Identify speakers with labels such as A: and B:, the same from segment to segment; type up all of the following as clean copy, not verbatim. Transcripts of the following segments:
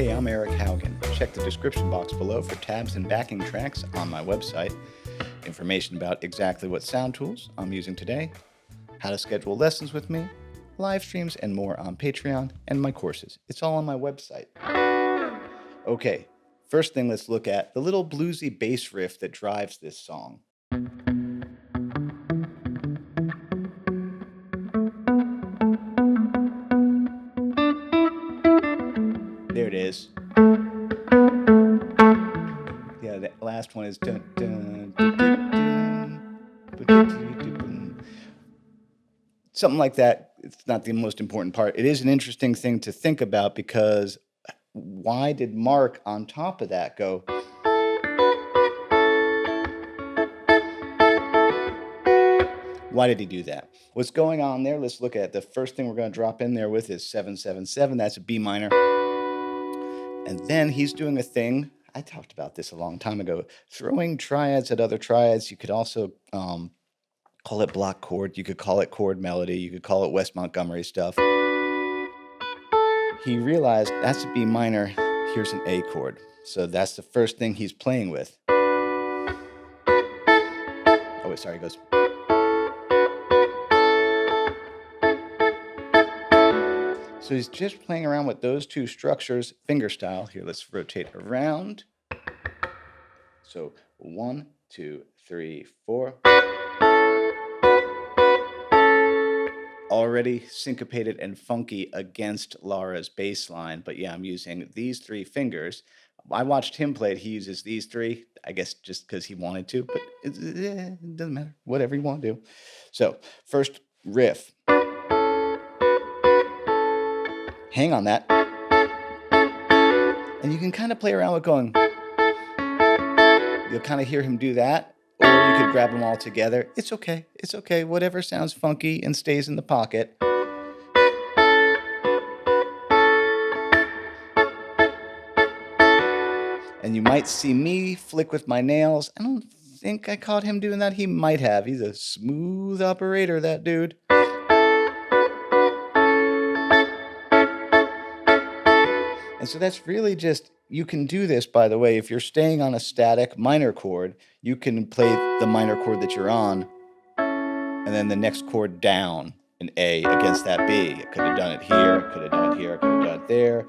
A: Hey, I'm Eric Haugen. Check the description box below for tabs and backing tracks on my website, information about exactly what sound tools I'm using today, how to schedule lessons with me, live streams, and more on Patreon, and my courses. It's all on my website. Okay, first thing, let's look at the little bluesy bass riff that drives this song. There it is. Yeah, the last one is dun, dun, dun, dun, dun, something like that. It's not the most important part. It is an interesting thing to think about because why did Mark on top of that go? Why did he do that? What's going on there? Let's look at the first thing we're going to drop in there with is 777. That's a B minor. And then he's doing a thing. I talked about this a long time ago. Throwing triads at other triads. You could also call it block chord. You could call it chord melody. You could call it West Montgomery stuff. He realized that's a B minor. Here's an A chord. So that's the first thing he's playing with. Oh, wait, sorry, he goes. So he's just playing around with those two structures, finger style. Here, let's rotate around. So 1, 2, 3, 4. Already syncopated and funky against Laura's bass line. But yeah, I'm using these three fingers. I watched him play it. He uses these three, I guess just because he wanted to, but it doesn't matter. Whatever you want to do. So first riff. Hang on that. And you can kind of play around with going. You'll kind of hear him do that. Or you could grab them all together. It's okay. It's okay. Whatever sounds funky and stays in the pocket. And you might see me flick with my nails. I don't think I caught him doing that. He might have. He's a smooth operator, that dude. And so that's really just, you can do this, by the way, if you're staying on a static minor chord, you can play the minor chord that you're on, and then the next chord down, an A against that B. It could have done it here, could have done it here, could have done it there.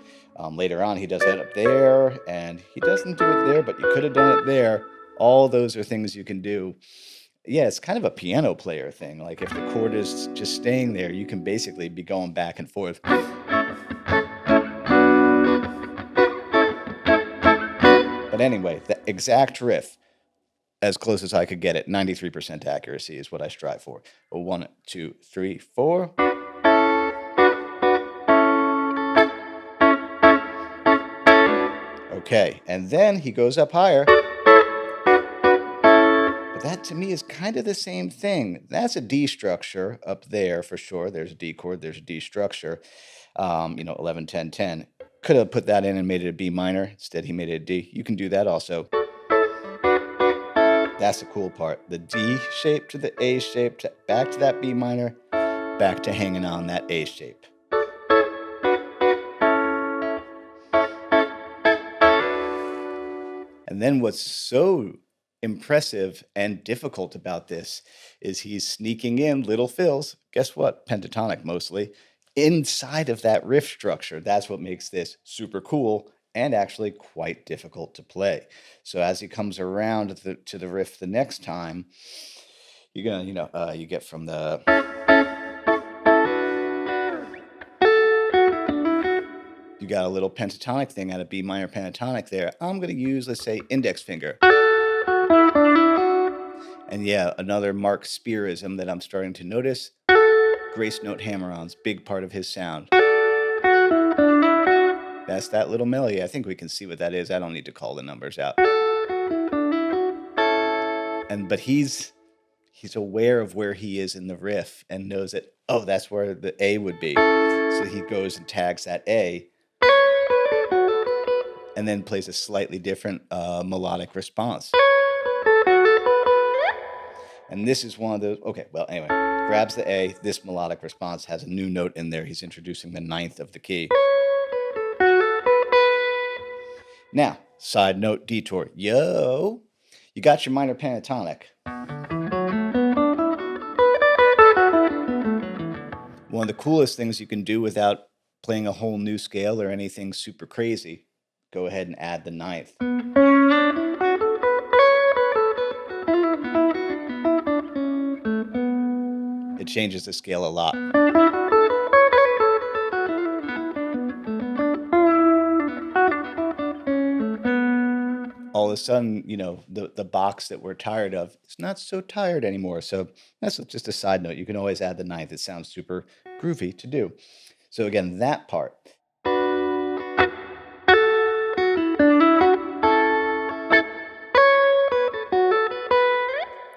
A: Later on, he does that up there, and he doesn't do it there, but you could have done it there. All those are things you can do. Yeah, it's kind of a piano player thing. Like if the chord is just staying there, you can basically be going back and forth. But anyway, the exact riff, as close as I could get it, 93% accuracy is what I strive for. 1, 2, 3, 4. Okay, and then he goes up higher. But that to me is kind of the same thing. That's a D structure up there for sure. There's a D chord, there's a D structure. 11, 10, 10. Could have put that in and made it a B minor. Instead, he made it a D. You can do that also. That's the cool part. The D shape to the A shape, back to that B minor, back to hanging on that A shape. And then what's so impressive and difficult about this is he's sneaking in little fills. Guess what? Pentatonic mostly. Inside of that riff structure. That's what makes this super cool and actually quite difficult to play. So as he comes around to the riff the next time, you're gonna, you get from the you got a little pentatonic thing out of B minor pentatonic there. I'm gonna use, let's say, index finger. And yeah, another Mark Spearism that I'm starting to notice. Grace note hammer-ons, big part of his sound. That's that little melody. I think we can see what that is. I don't need to call the numbers out. But he's aware of where he is in the riff and knows that, oh, that's where the A would be. So he goes and tags that A and then plays a slightly different melodic response. And this is one of those, okay, well, anyway, grabs the A. This melodic response has a new note in there. He's introducing the ninth of the key. Now, side note detour. Yo, you got your minor pentatonic. One of the coolest things you can do without playing a whole new scale or anything super crazy, go ahead and add the ninth. It changes the scale a lot. All of a sudden, you know, the box that we're tired of is not so tired anymore. So that's just a side note. You can always add the ninth. It sounds super groovy to do. So again, that part.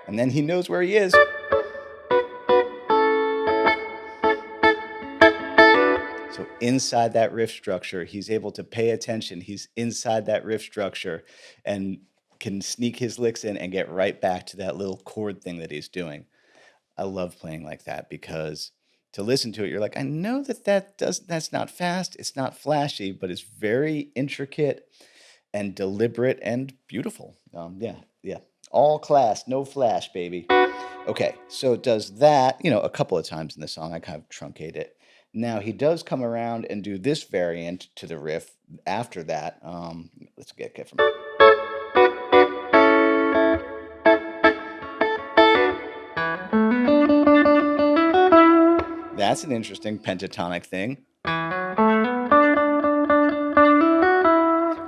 A: And then he knows where he is. So inside that riff structure, he's able to pay attention. He's inside that riff structure and can sneak his licks in and get right back to that little chord thing that he's doing. I love playing like that because to listen to it, you're like, I know that's not fast, it's not flashy, but it's very intricate and deliberate and beautiful. Yeah. All class, no flash, baby. Okay, so it does that, you know, a couple of times in the song. I kind of truncate it. Now he does come around and do this variant to the riff after that. Let's get from. That's an interesting pentatonic thing.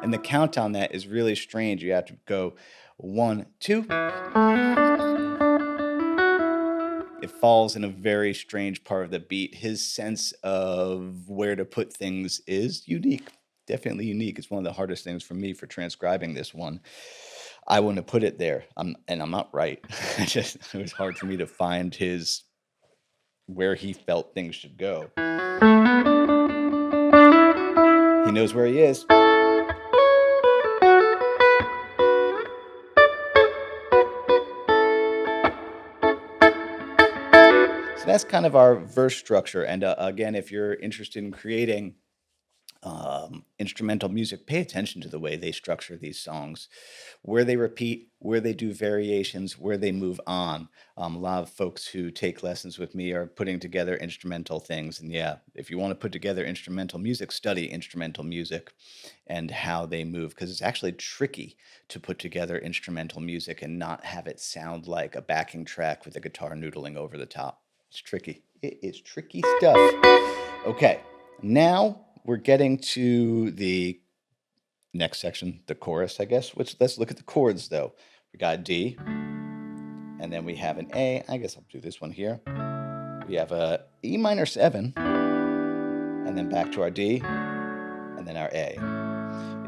A: And the count on that is really strange. You have to go 1, 2. It falls in a very strange part of the beat. His sense of where to put things is unique, definitely unique. It's one of the hardest things for me for transcribing this one. I want to put it there, and I'm not right. It was hard for me to find where he felt things should go. He knows where he is. So that's kind of our verse structure. And again, if you're interested in creating instrumental music, pay attention to the way they structure these songs, where they repeat, where they do variations, where they move on. A lot of folks who take lessons with me are putting together instrumental things. And yeah, if you want to put together instrumental music, study instrumental music and how they move, because it's actually tricky to put together instrumental music and not have it sound like a backing track with a guitar noodling over the top. It's tricky. It is tricky stuff. Okay, now we're getting to the next section, the chorus, I guess. Let's look at the chords, though. We got D, and then we have an A. I guess I'll do this one here. We have a E minor 7, and then back to our D, and then our A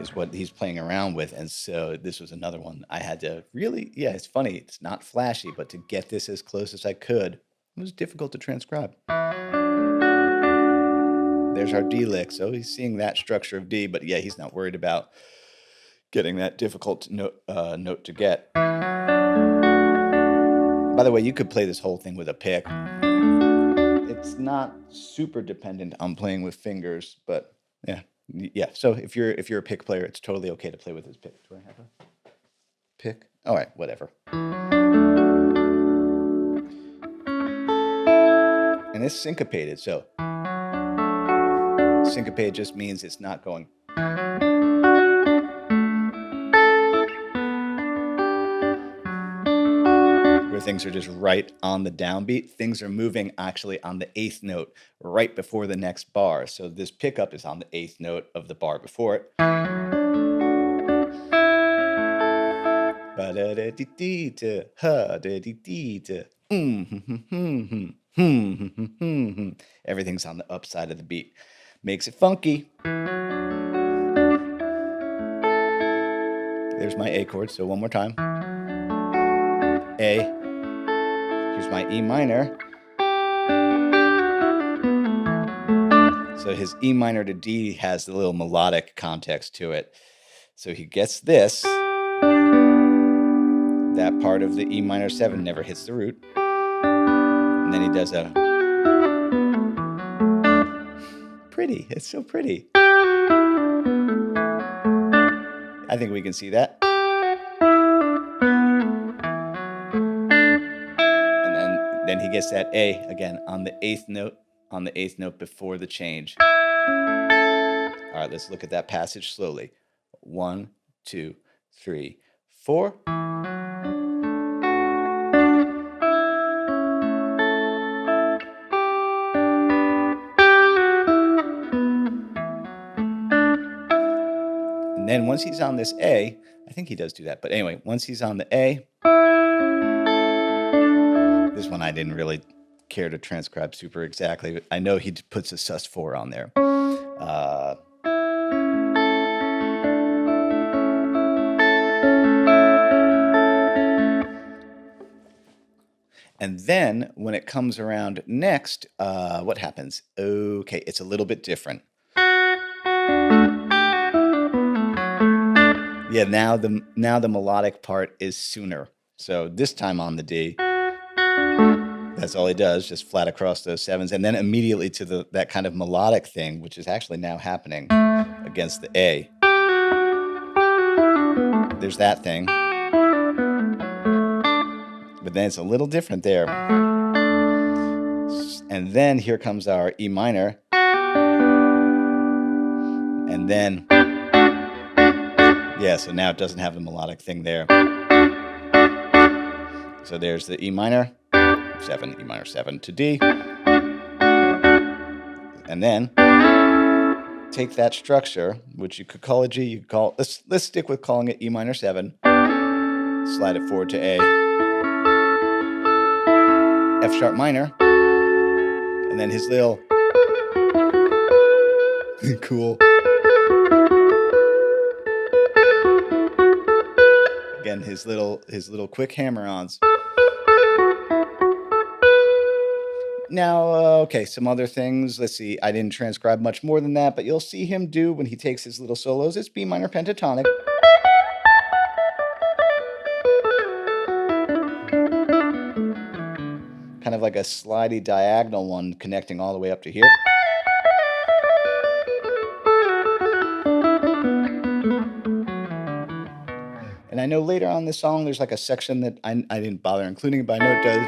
A: is what he's playing around with. And so this was another one I had to really, yeah, it's funny. It's not flashy, but to get this as close as I could, it was difficult to transcribe. There's our D lick. So he's seeing that structure of D, but yeah, he's not worried about getting that difficult note to get. By the way, you could play this whole thing with a pick. It's not super dependent on playing with fingers, but yeah. So if you're a pick player, it's totally okay to play with his pick. Do I have a pick? All right, whatever. And it's syncopated, so syncopated just means it's not going. Where things are just right on the downbeat. Things are moving actually on the 8th note right before the next bar. So this pickup is on the 8th note of the bar before it. Everything's on the upside of the beat. Makes it funky. There's my A chord, so one more time. A. Here's my E minor. So his E minor to D has a little melodic context to it. So he gets this. That part of the E minor 7 never hits the root. And then he does a pretty. It's so pretty. I think we can see that. And then he gets that A again on the eighth note before the change. All right, let's look at that passage slowly. 1, 2, 3, 4. And then once he's on this A, I think he does do that, but anyway, once he's on the A, this one I didn't really care to transcribe super exactly. I know he puts a sus4 on there. And then when it comes around next, what happens? Okay, it's a little bit different. Yeah, now the melodic part is sooner. So this time on the D, that's all he does, just flat across those sevens, and then immediately to that kind of melodic thing, which is actually now happening against the A. There's that thing. But then it's a little different there. And then here comes our E minor. And then, yeah, so now it doesn't have the melodic thing there. So there's the E minor, 7, E minor 7 to D. And then take that structure, which you could call a G, you could call, let's stick with calling it E minor 7. Slide it forward to A. F sharp minor. And then his little cool. Again, his little quick hammer-ons. Now, okay, some other things. Let's see. I didn't transcribe much more than that, but you'll see him do when he takes his little solos. It's B minor pentatonic. Kind of like a slidey diagonal one connecting all the way up to here. And I know later on in this song, there's like a section that I didn't bother including, but I know it does.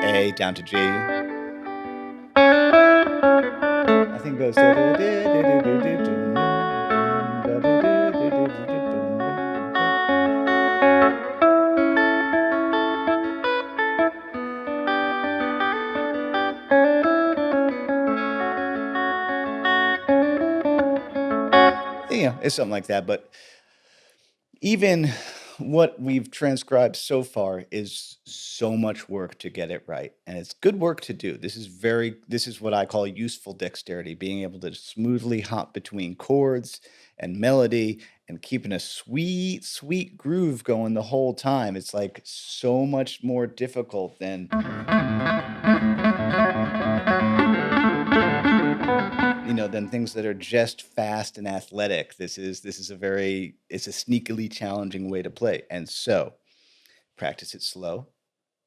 A: A down to G. I think it goes. Yeah, it's something like that, but even what we've transcribed so far is so much work to get it right, and it's good work to do. This is what I call useful dexterity, being able to smoothly hop between chords and melody and keeping a sweet, sweet groove going the whole time. It's like so much more difficult than than things that are just fast and athletic. This is it's a sneakily challenging way to play. And so practice it slow,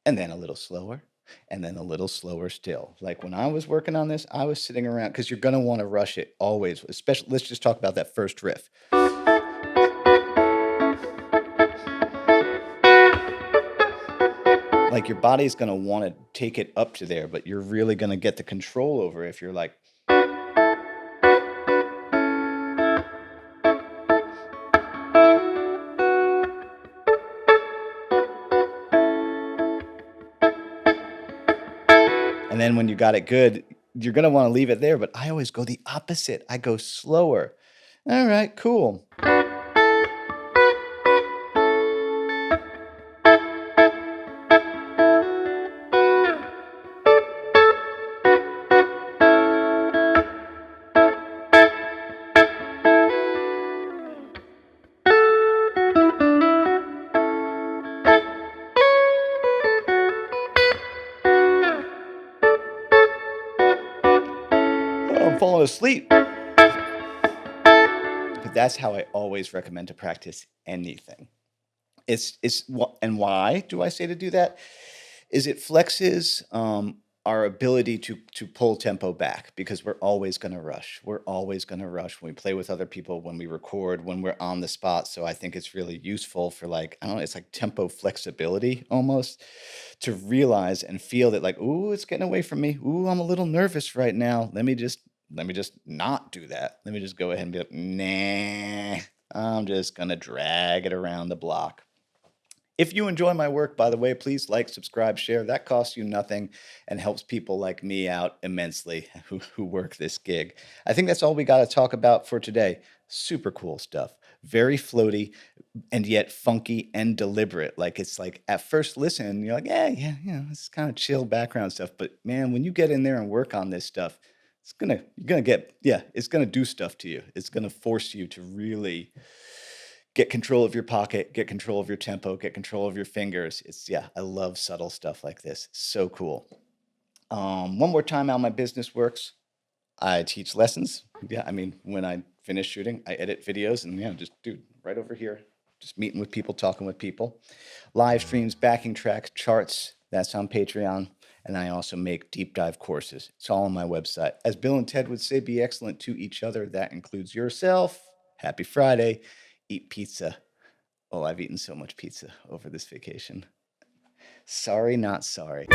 A: and then a little slower, and then a little slower still. Like when I was working on this, I was sitting around, because you're gonna want to rush it always, especially, let's just talk about that first riff. Like your body's gonna want to take it up to there, but you're really gonna get the control over it if you're like, and then when you got it good, you're going to want to leave it there. But I always go the opposite. I go slower. All right, cool. I'm falling asleep. But that's how I always recommend to practice anything. And why do I say to do that? Is it flexes our ability to pull tempo back, because we're always going to rush. We're always going to rush when we play with other people, when we record, when we're on the spot. So I think it's really useful for, like, I don't know, it's like tempo flexibility almost, to realize and feel that, like, ooh, it's getting away from me. Ooh, I'm a little nervous right now. Let me just not do that. Let me just go ahead and be like, nah, I'm just going to drag it around the block. If you enjoy my work, by the way, please like, subscribe, share. That costs you nothing and helps people like me out immensely who work this gig. I think that's all we got to talk about for today. Super cool stuff. Very floaty and yet funky and deliberate. Like, it's like at first listen, you're like, yeah, this is kind of chill background stuff. But man, when you get in there and work on this stuff, it's gonna do stuff to you. It's gonna force you to really get control of your pocket, get control of your tempo, get control of your fingers. I love subtle stuff like this. So cool. One more time how my business works. I teach lessons. Yeah, I mean, when I finish shooting, I edit videos, and just, dude, right over here, just meeting with people, talking with people. Live streams, backing tracks, charts. That's on Patreon. And I also make deep dive courses. It's all on my website. As Bill and Ted would say, be excellent to each other. That includes yourself. Happy Friday. Eat pizza. Oh, I've eaten so much pizza over this vacation. Sorry, not sorry.